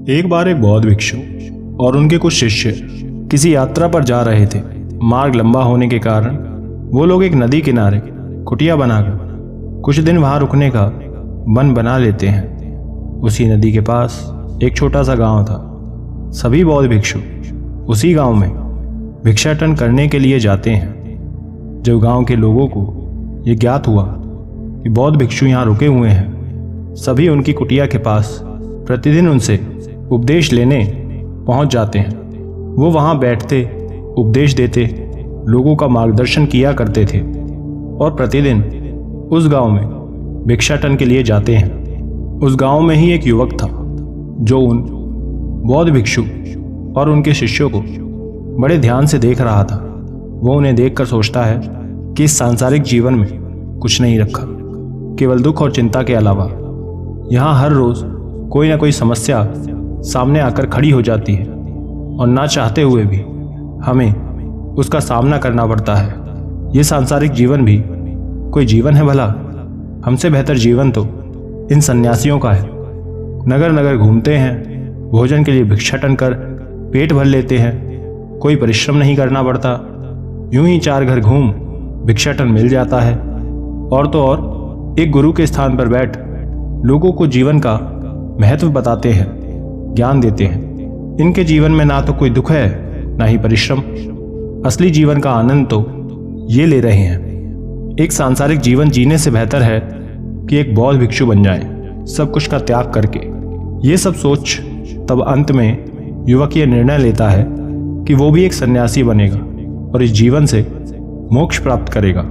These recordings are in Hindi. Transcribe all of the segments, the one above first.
एक बार एक बौद्ध भिक्षु और उनके कुछ शिष्य किसी यात्रा पर जा रहे थे। मार्ग लंबा होने के कारण वो लोग एक नदी किनारे कुटिया बनाकर कुछ दिन वहां रुकने का मन बना लेते हैं। उसी नदी के पास एक छोटा सा गांव था। सभी बौद्ध भिक्षु उसी गांव में भिक्षाटन करने के लिए जाते हैं। जब गांव के लोगों को ये ज्ञात हुआ कि बौद्ध भिक्षु यहाँ रुके हुए हैं, सभी उनकी कुटिया के पास प्रतिदिन उनसे उपदेश लेने पहुंच जाते हैं। वो वहां बैठते, उपदेश देते, लोगों का मार्गदर्शन किया करते थे और प्रतिदिन उस गांव में भिक्षाटन के लिए जाते हैं। उस गांव में ही एक युवक था जो उन बौद्ध भिक्षु और उनके शिष्यों को बड़े ध्यान से देख रहा था। वो उन्हें देखकर सोचता है कि इस सांसारिक जीवन में कुछ नहीं रखा, केवल दुख और चिंता के अलावा। यहाँ हर रोज कोई ना कोई समस्या सामने आकर खड़ी हो जाती है और ना चाहते हुए भी हमें उसका सामना करना पड़ता है। ये सांसारिक जीवन भी कोई जीवन है भला? हमसे बेहतर जीवन तो इन सन्यासियों का है। नगर नगर घूमते हैं, भोजन के लिए भिक्षाटन कर पेट भर लेते हैं, कोई परिश्रम नहीं करना पड़ता। यूं ही 4 घर घूम भिक्षाटन मिल जाता है। और तो और एक गुरु के स्थान पर बैठ लोगों को जीवन का महत्व बताते हैं, ज्ञान देते हैं। इनके जीवन में ना तो कोई दुख है ना ही परिश्रम। असली जीवन का आनंद तो ये ले रहे हैं। एक सांसारिक जीवन जीने से बेहतर है कि एक बौद्ध भिक्षु बन जाए, सब कुछ का त्याग करके। ये सब सोच तब अंत में युवक ये निर्णय लेता है कि वो भी एक सन्यासी बनेगा और इस जीवन से मोक्ष प्राप्त करेगा।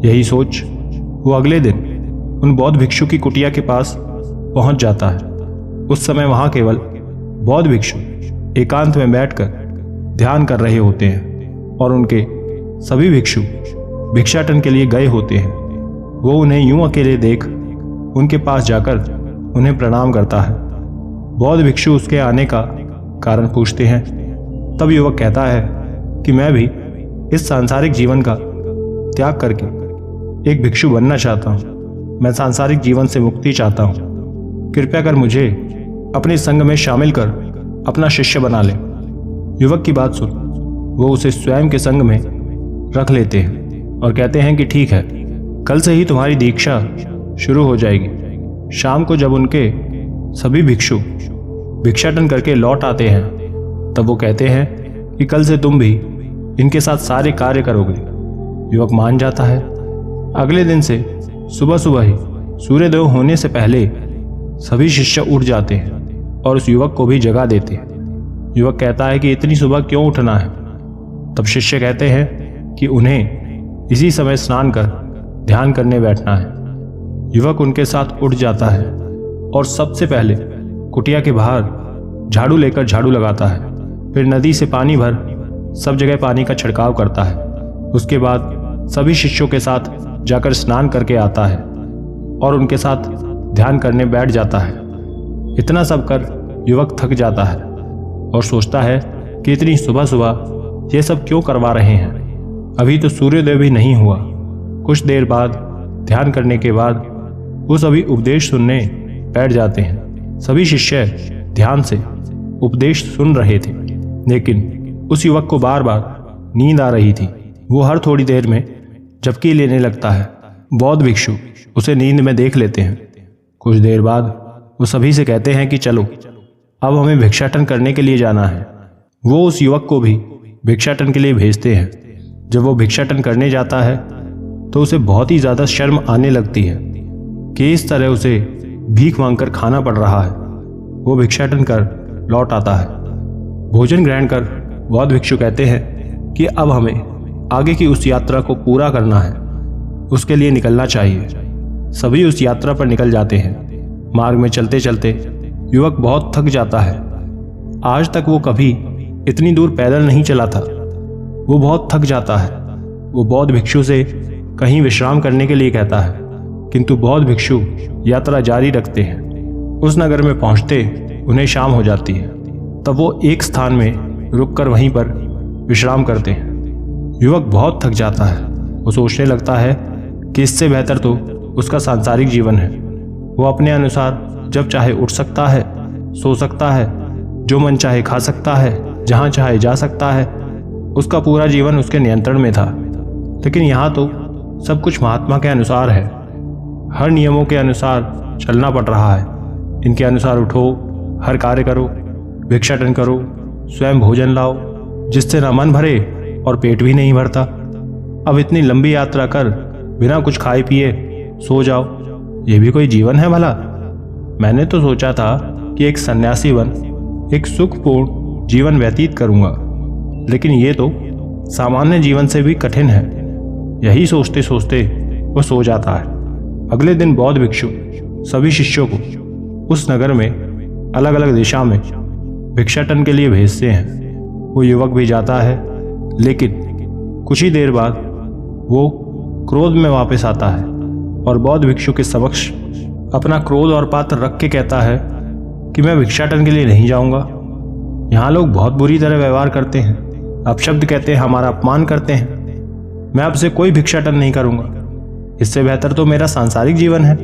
यही सोच वो अगले दिन उन बौद्ध भिक्षु की कुटिया के पास पहुंच जाता है। उस समय वहां केवल बौद्ध भिक्षु एकांत में बैठकर ध्यान कर रहे होते हैं और उनके सभी भिक्षु भिक्षाटन के लिए गए होते हैं। वो उन्हें यूं अकेले देख उनके पास जाकर उन्हें प्रणाम करता है। बौद्ध भिक्षु उसके आने का कारण पूछते हैं। तब युवक कहता है कि मैं भी इस सांसारिक जीवन का त्याग करके एक भिक्षु बनना चाहता हूँ। मैं सांसारिक जीवन से मुक्ति चाहता हूँ। कृपया कर मुझे अपने संग में शामिल कर अपना शिष्य बना ले। युवक की बात सुन वो उसे स्वयं के संग में रख लेते हैं और कहते हैं कि ठीक है, कल से ही तुम्हारी दीक्षा शुरू हो जाएगी। शाम को जब उनके सभी भिक्षु भिक्षाटन करके लौट आते हैं, तब वो कहते हैं कि कल से तुम भी इनके साथ सारे कार्य करोगे। युवक मान जाता है। अगले दिन से सुबह सुबह ही सूर्योदय होने से पहले सभी शिष्य उठ जाते हैं और उस युवक को भी जगा देते हैं। युवक कहता है कि इतनी सुबह क्यों उठना है? तब शिष्य कहते हैं कि उन्हें इसी समय स्नान कर ध्यान करने बैठना है। युवक उनके साथ उठ जाता है और सबसे पहले कुटिया के बाहर झाड़ू लेकर झाड़ू लगाता है। फिर नदी से पानी भर सब जगह पानी का छिड़काव करता है। उसके बाद सभी शिष्यों के साथ जाकर स्नान करके आता है और उनके साथ ध्यान करने बैठ जाता है। इतना सब कर युवक थक जाता है और सोचता है कि इतनी सुबह सुबह ये सब क्यों करवा रहे हैं? अभी तो सूर्योदय भी नहीं हुआ। कुछ देर बाद ध्यान करने के बाद वो सभी उपदेश सुनने बैठ जाते हैं। सभी शिष्य ध्यान से उपदेश सुन रहे थे, लेकिन उस युवक को बार बार नींद आ रही थी। वो हर थोड़ी देर में झपकी लेने लगता है। बौद्ध भिक्षु उसे नींद में देख लेते हैं। कुछ देर बाद वो सभी से कहते हैं कि चलो, अब हमें भिक्षाटन करने के लिए जाना है। वो उस युवक को भी भिक्षाटन के लिए भेजते हैं। जब वो भिक्षाटन करने जाता है तो उसे बहुत ही ज्यादा शर्म आने लगती है कि इस तरह उसे भीख मांगकर खाना पड़ रहा है। वो भिक्षाटन कर लौट आता है। भोजन ग्रहण कर बौद्ध भिक्षु कहते हैं कि अब हमें आगे की उस यात्रा को पूरा करना है, उसके लिए निकलना चाहिए। सभी उस यात्रा पर निकल जाते हैं। मार्ग में चलते चलते युवक बहुत थक जाता है। आज तक वो कभी इतनी दूर पैदल नहीं चला था। वो बहुत थक जाता है। वो बौद्ध भिक्षु से कहीं विश्राम करने के लिए कहता है, किंतु बौद्ध भिक्षु यात्रा जारी रखते हैं। उस नगर में पहुंचते उन्हें शाम हो जाती है। तब वो एक स्थान में रुककर वहीं पर विश्राम करते हैं। युवक बहुत थक जाता है। वो सोचने लगता है कि इससे बेहतर तो उसका सांसारिक जीवन है। वो अपने अनुसार जब चाहे उठ सकता है सो सकता है, जो मन चाहे खा सकता है, जहाँ चाहे जा सकता है। उसका पूरा जीवन उसके नियंत्रण में था। लेकिन यहाँ तो सब कुछ महात्मा के अनुसार है। हर नियमों के अनुसार चलना पड़ रहा है। इनके अनुसार उठो, हर कार्य करो, भिक्षाटन करो, स्वयं भोजन लाओ, जिससे ना मन भरे और पेट भी नहीं भरता। अब इतनी लंबी यात्रा कर बिना कुछ खाए पिए सो जाओ, ये भी कोई जीवन है भला? मैंने तो सोचा था कि एक सन्यासी बन एक सुखपूर्ण जीवन व्यतीत करूंगा, लेकिन ये तो सामान्य जीवन से भी कठिन है। यही सोचते सोचते वो सो जाता है। अगले दिन बौद्ध भिक्षु सभी शिष्यों को उस नगर में अलग अलग दिशा में भिक्षाटन के लिए भेजते हैं। वो युवक भी जाता है, लेकिन कुछ ही देर बाद वो क्रोध में वापस आता है और बौद्ध भिक्षु के समक्ष अपना क्रोध और पात्र रख के कहता है कि मैं भिक्षाटन के लिए नहीं जाऊंगा। यहाँ लोग बहुत बुरी तरह व्यवहार करते हैं, अपशब्द कहते हैं, हमारा अपमान करते हैं। मैं अब से कोई भिक्षाटन नहीं करूंगा। इससे बेहतर तो मेरा सांसारिक जीवन है,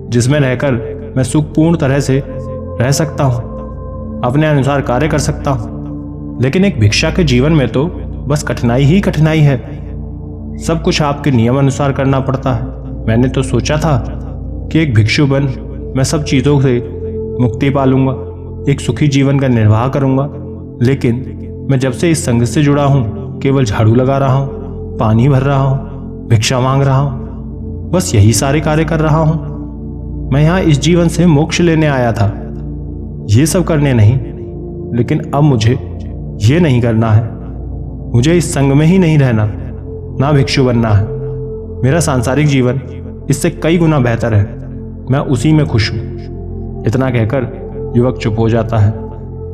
जिसमें रहकर मैं सुखपूर्ण तरह से रह सकता हूँ, अपने अनुसार कार्य कर सकता हूँ। लेकिन एक भिक्षा के जीवन में तो बस कठिनाई ही कठिनाई है। सब कुछ आपके नियम अनुसार करना पड़ता है। मैंने तो सोचा था कि एक भिक्षु बन मैं सब चीज़ों से मुक्ति पा लूंगा, एक सुखी जीवन का निर्वाह करूंगा। लेकिन मैं जब से इस संघ से जुड़ा हूँ, केवल झाड़ू लगा रहा हूँ, पानी भर रहा हूँ, भिक्षा मांग रहा हूँ, बस यही सारे कार्य कर रहा हूँ। मैं यहाँ इस जीवन से मोक्ष लेने आया था, ये सब करने नहीं। लेकिन अब मुझे ये नहीं करना है। मुझे इस संघ में ही नहीं रहना, ना भिक्षु बनना है। मेरा सांसारिक जीवन इससे कई गुना बेहतर है, मैं उसी में खुश हूँ। इतना कहकर युवक चुप हो जाता है।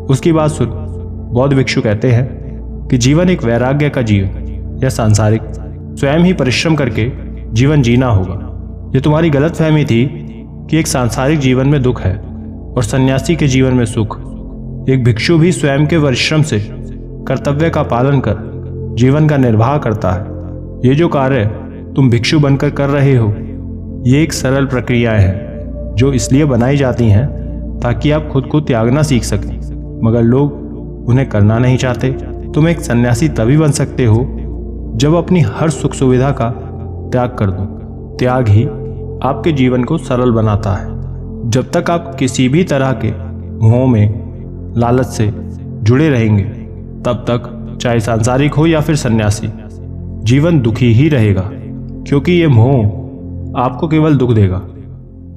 उसकी बात सुन बौद्ध भिक्षु कहते हैं कि जीवन एक वैराग्य का जीवन या सांसारिक स्वयं ही परिश्रम करके जीवन जीना होगा। ये तुम्हारी गलतफहमी थी कि एक सांसारिक जीवन में दुख है और सन्यासी के जीवन में सुख। एक भिक्षु भी स्वयं के परिश्रम से कर्तव्य का पालन कर जीवन का निर्वाह करता है। ये जो कार्य तुम भिक्षु बनकर कर रहे हो, ये एक सरल प्रक्रियाएं हैं जो इसलिए बनाई जाती हैं ताकि आप खुद को त्यागना सीख सकें, मगर लोग उन्हें करना नहीं चाहते। तुम एक सन्यासी तभी बन सकते हो जब अपनी हर सुख सुविधा का त्याग कर दो। त्याग ही आपके जीवन को सरल बनाता है। जब तक आप किसी भी तरह के मोह में, लालच से जुड़े रहेंगे, तब तक चाहे सांसारिक हो या फिर सन्यासी, जीवन दुखी ही रहेगा, क्योंकि ये मोह आपको केवल दुख देगा।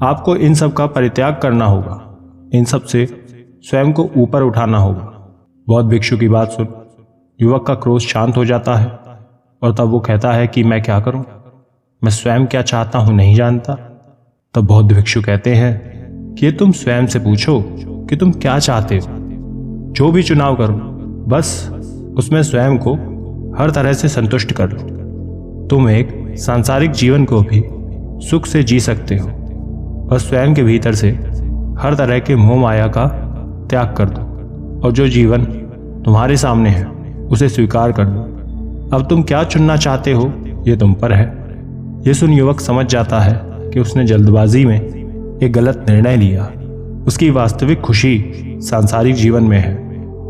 आपको इन सब का परित्याग करना होगा, इन सब से स्वयं को ऊपर उठाना होगा। बौद्ध भिक्षु की बात सुन युवक का क्रोध शांत हो जाता है और तब वो कहता है कि मैं क्या करूं, मैं स्वयं क्या चाहता हूं नहीं जानता। तब बौद्ध भिक्षु कहते हैं कि तुम स्वयं से पूछो कि तुम क्या चाहते हो। जो भी चुनाव करो, बस उसमें स्वयं को हर तरह से संतुष्ट कर लो। तुम एक सांसारिक जीवन को भी सुख से जी सकते हो, बस स्वयं के भीतर से हर तरह के मोह माया का त्याग कर दो और जो जीवन तुम्हारे सामने है उसे स्वीकार कर दो। अब तुम क्या चुनना चाहते हो ये तुम पर है। ये सुन युवक समझ जाता है कि उसने जल्दबाजी में एक गलत निर्णय लिया। उसकी वास्तविक खुशी सांसारिक जीवन में है।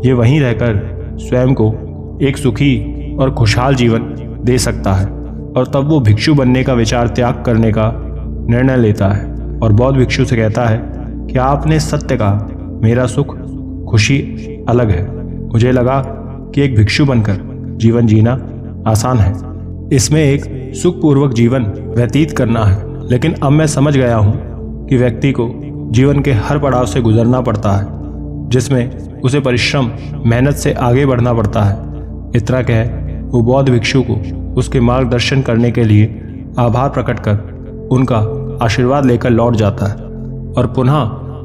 ये वहीं रहकर स्वयं को एक सुखी और खुशहाल जीवन दे सकता है और तब वो भिक्षु बनने का विचार त्याग करने का निर्णय लेता है और बौद्ध भिक्षु से कहता है कि आपने सत्य कहा, मेरा सुख खुशी अलग है। मुझे लगा कि एक भिक्षु बनकर जीवन जीना आसान है, इसमें एक सुखपूर्वक जीवन व्यतीत करना है। लेकिन अब मैं समझ गया हूँ कि व्यक्ति को जीवन के हर पड़ाव से गुजरना पड़ता है, जिसमें उसे परिश्रम मेहनत से आगे बढ़ना पड़ता है। इतना कह वो बौद्ध भिक्षु को उसके मार्गदर्शन करने के लिए आभार प्रकट कर उनका आशीर्वाद लेकर लौट जाता है और पुनः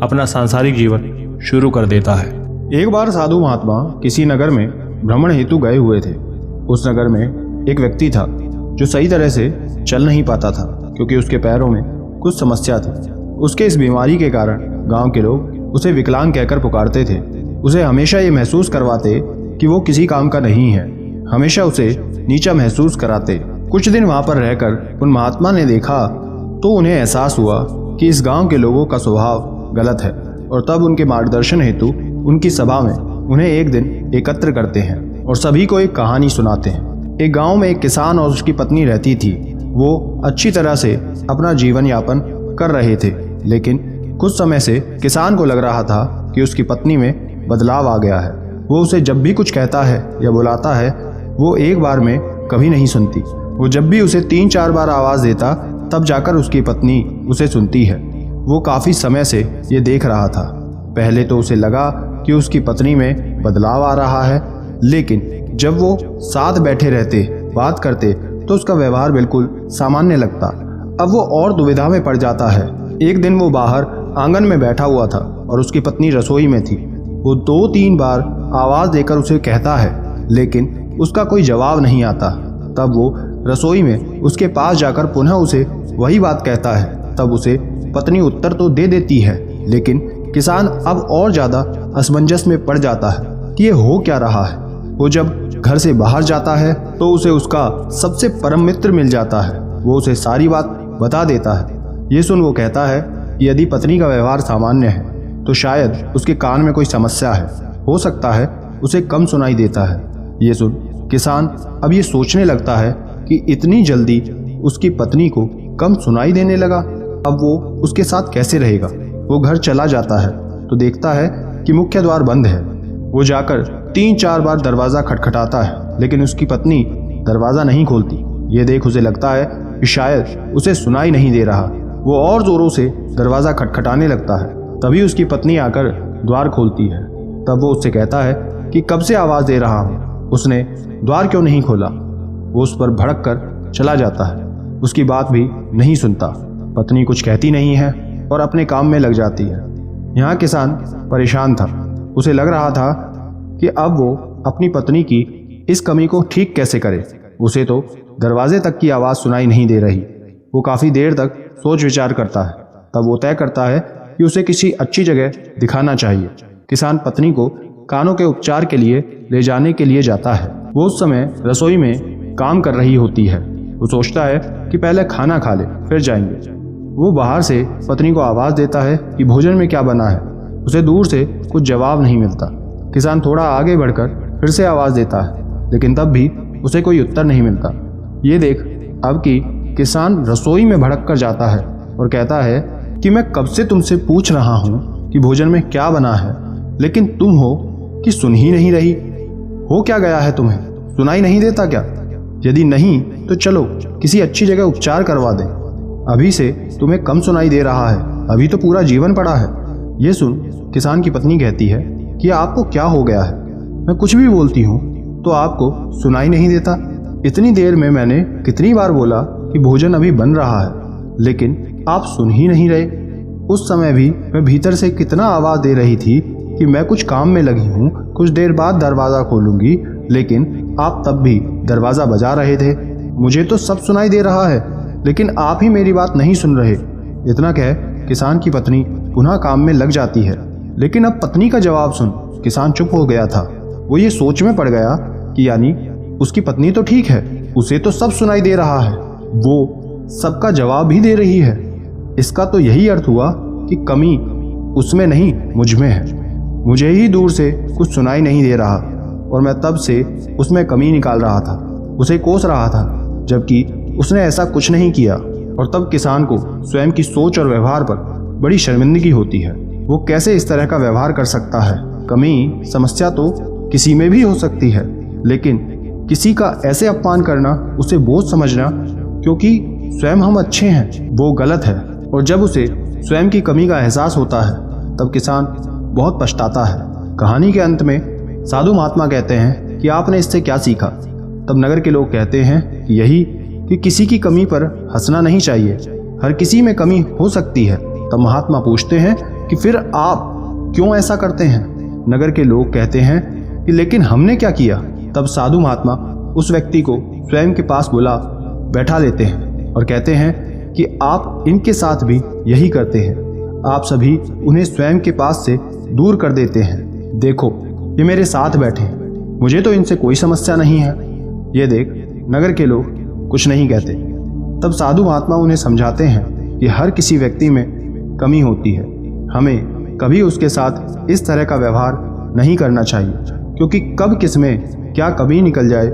अपना सांसारिक जीवन शुरू कर देता है। एक बार साधु महात्मा किसी नगर में भ्रमण हेतु गए हुए थे। उस नगर में एक व्यक्ति था जो सही तरह से चल नहीं पाता था, क्योंकि उसके पैरों में कुछ समस्या थी। उसके इस बीमारी के कारण गांव के लोग उसे विकलांग कहकर पुकारते थे। उसे हमेशा ये महसूस करवाते कि वो किसी काम का नहीं है, हमेशा उसे नीचा महसूस कराते। कुछ दिन वहां पर रहकर उन महात्मा ने देखा तो उन्हें एहसास हुआ कि इस गांव के लोगों का स्वभाव गलत है और तब उनके मार्गदर्शन हेतु उनकी सभा में उन्हें एक दिन एकत्र करते हैं और सभी को एक कहानी सुनाते हैं। एक गांव में एक किसान और उसकी पत्नी रहती थी। वो अच्छी तरह से अपना जीवन यापन कर रहे थे, लेकिन कुछ समय से किसान को लग रहा था कि उसकी पत्नी में बदलाव आ गया है। वो उसे जब भी कुछ कहता है या बुलाता है वो एक बार में कभी नहीं सुनती। वो जब भी उसे 3-4 बार आवाज़ देता तब जाकर उसकी पत्नी उसे सुनती है। वो काफ़ी समय से ये देख रहा था। पहले तो उसे लगा कि उसकी पत्नी में बदलाव आ रहा है, लेकिन जब वो साथ बैठे रहते, बात करते तो उसका व्यवहार बिल्कुल सामान्य लगता। अब वो और दुविधा में पड़ जाता है। एक दिन वो बाहर आंगन में बैठा हुआ था और उसकी पत्नी रसोई में थी। वो 2-3 बार आवाज़ देकर उसे कहता है, लेकिन उसका कोई जवाब नहीं आता। तब वो रसोई में उसके पास जाकर पुनः उसे वही बात कहता है। तब उसे पत्नी उत्तर तो दे देती है, लेकिन किसान अब और ज़्यादा असमंजस में पड़ जाता है कि ये हो क्या रहा है। वो जब घर से बाहर जाता है तो उसे उसका सबसे परम मित्र मिल जाता है। वो उसे सारी बात बता देता है। ये सुन वो कहता है कि यदि पत्नी का व्यवहार सामान्य है तो शायद उसके कान में कोई समस्या है। हो सकता है उसे कम सुनाई देता है। ये सुन किसान अब ये सोचने लगता है कि इतनी जल्दी उसकी पत्नी को कम सुनाई देने लगा, अब वो उसके साथ कैसे रहेगा। वो घर चला जाता है तो देखता है कि मुख्य द्वार बंद है। वो जाकर 3-4 बार दरवाज़ा खटखटाता है, लेकिन उसकी पत्नी दरवाज़ा नहीं खोलती। ये देख उसे लगता है कि शायद उसे सुनाई नहीं दे रहा। वो और ज़ोरों से दरवाज़ा खटखटाने लगता है। तभी उसकी पत्नी आकर द्वार खोलती है। तब वो उससे कहता है कि कब से आवाज़ दे रहा हूँ, उसने द्वार क्यों नहीं खोला। वो उस पर भड़क कर चला जाता है। उसकी बात भी नहीं सुनता। पत्नी कुछ कहती नहीं है और अपने काम में लग जाती है। यहाँ किसान परेशान था। उसे लग रहा था कि अब वो अपनी पत्नी की इस कमी को ठीक कैसे करे। उसे तो दरवाजे तक की आवाज़ सुनाई नहीं दे रही। वो काफ़ी देर तक सोच विचार करता है। तब वो तय करता है कि उसे किसी अच्छी जगह दिखाना चाहिए। किसान पत्नी को कानों के उपचार के लिए ले जाने के लिए जाता है। वो उस समय रसोई में काम कर रही होती है। वो सोचता है कि पहले खाना खा ले फिर जाएंगे। वो बाहर से पत्नी को आवाज़ देता है कि भोजन में क्या बना है। उसे दूर से कुछ जवाब नहीं मिलता। किसान थोड़ा आगे बढ़कर फिर से आवाज़ देता है, लेकिन तब भी उसे कोई उत्तर नहीं मिलता। ये देख अब कि किसान रसोई में भड़क कर जाता है और कहता है कि मैं कब से तुमसे पूछ रहा हूँ कि भोजन में क्या बना है, लेकिन तुम हो कि सुन ही नहीं रही। हो क्या गया है तुम्हें, सुनाई नहीं देता क्या? यदि नहीं तो चलो किसी अच्छी जगह उपचार करवा दें। अभी से तुम्हें कम सुनाई दे रहा है, अभी तो पूरा जीवन पड़ा है। ये सुन किसान की पत्नी कहती है कि आपको क्या हो गया है? मैं कुछ भी बोलती हूँ तो आपको सुनाई नहीं देता। इतनी देर में मैंने कितनी बार बोला कि भोजन अभी बन रहा है, लेकिन आप सुन ही नहीं रहे। उस समय भी मैं भीतर से कितना आवाज़ दे रही थी कि मैं कुछ काम में लगी हूँ, कुछ देर बाद दरवाज़ा खोलूंगी, लेकिन आप तब भी दरवाज़ा बजा रहे थे। मुझे तो सब सुनाई दे रहा है, लेकिन आप ही मेरी बात नहीं सुन रहे। इतना कह किसान की पत्नी पुनः काम में लग जाती है। लेकिन अब पत्नी का जवाब सुन किसान चुप हो गया था। वो ये सोच में पड़ गया कि यानी उसकी पत्नी तो ठीक है, उसे तो सब सुनाई दे रहा है, वो सबका जवाब भी दे रही है। इसका तो यही अर्थ हुआ कि कमी उसमें नहीं मुझ में है। मुझे ही दूर से कुछ सुनाई नहीं दे रहा और मैं तब से उसमें कमी निकाल रहा था, उसे कोस रहा था, जबकि उसने ऐसा कुछ नहीं किया। और तब किसान को स्वयं की सोच और व्यवहार पर बड़ी शर्मिंदगी होती है। वो कैसे इस तरह का व्यवहार कर सकता है? कमी समस्या तो किसी में भी हो सकती है, लेकिन किसी का ऐसे अपमान करना, उसे बोझ समझना क्योंकि स्वयं हम अच्छे हैं, वो गलत है। और जब उसे स्वयं की कमी का एहसास होता है तब किसान बहुत पछताता है। कहानी के अंत में साधु महात्मा कहते हैं कि आपने इससे क्या सीखा? तब नगर के लोग कहते हैं कि यही कि किसी की कमी पर हंसना नहीं चाहिए, हर किसी में कमी हो सकती है। तब महात्मा पूछते हैं कि फिर आप क्यों ऐसा करते हैं? नगर के लोग कहते हैं कि लेकिन हमने क्या किया? तब साधु महात्मा उस व्यक्ति को स्वयं के पास बुला बैठा लेते हैं और कहते हैं कि आप इनके साथ भी यही करते हैं, आप सभी उन्हें स्वयं के पास से दूर कर देते हैं। देखो ये मेरे साथ बैठे हैं, मुझे तो इनसे कोई समस्या नहीं है। ये देख नगर के लोग कुछ नहीं कहते। तब साधु महात्मा उन्हें समझाते हैं कि हर किसी व्यक्ति में कमी होती है, हमें कभी उसके साथ इस तरह का व्यवहार नहीं करना चाहिए, क्योंकि कब किस में क्या कभी निकल जाए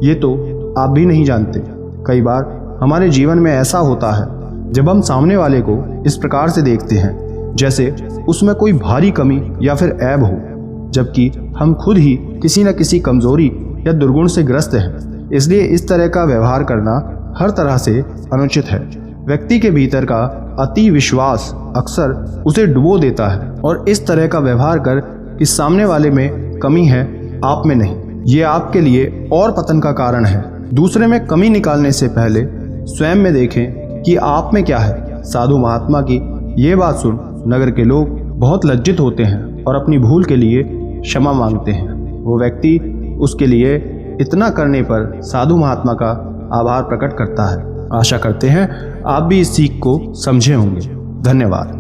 ये तो आप भी नहीं जानते। कई बार हमारे जीवन में ऐसा होता है जब हम सामने वाले को इस प्रकार से देखते हैं जैसे उसमें कोई भारी कमी या फिर ऐब हो, जबकि हम खुद ही किसी न किसी कमजोरी या दुर्गुण से ग्रस्त हैं। इसलिए इस तरह का व्यवहार करना हर तरह से अनुचित है। व्यक्ति के भीतर का अति विश्वास अक्सर उसे डुबो देता है और इस तरह का व्यवहार कर कि सामने वाले में कमी है आप में नहीं, ये आपके लिए और पतन का कारण है। दूसरे में कमी निकालने से पहले स्वयं में देखें कि आप में क्या है। साधु महात्मा की ये बात सुन नगर के लोग बहुत लज्जित होते हैं और अपनी भूल के लिए क्षमा मांगते हैं। वो व्यक्ति उसके लिए इतना करने पर साधु महात्मा का आभार प्रकट करता है। आशा करते हैं आप भी इस सीख को समझे होंगे। धन्यवाद।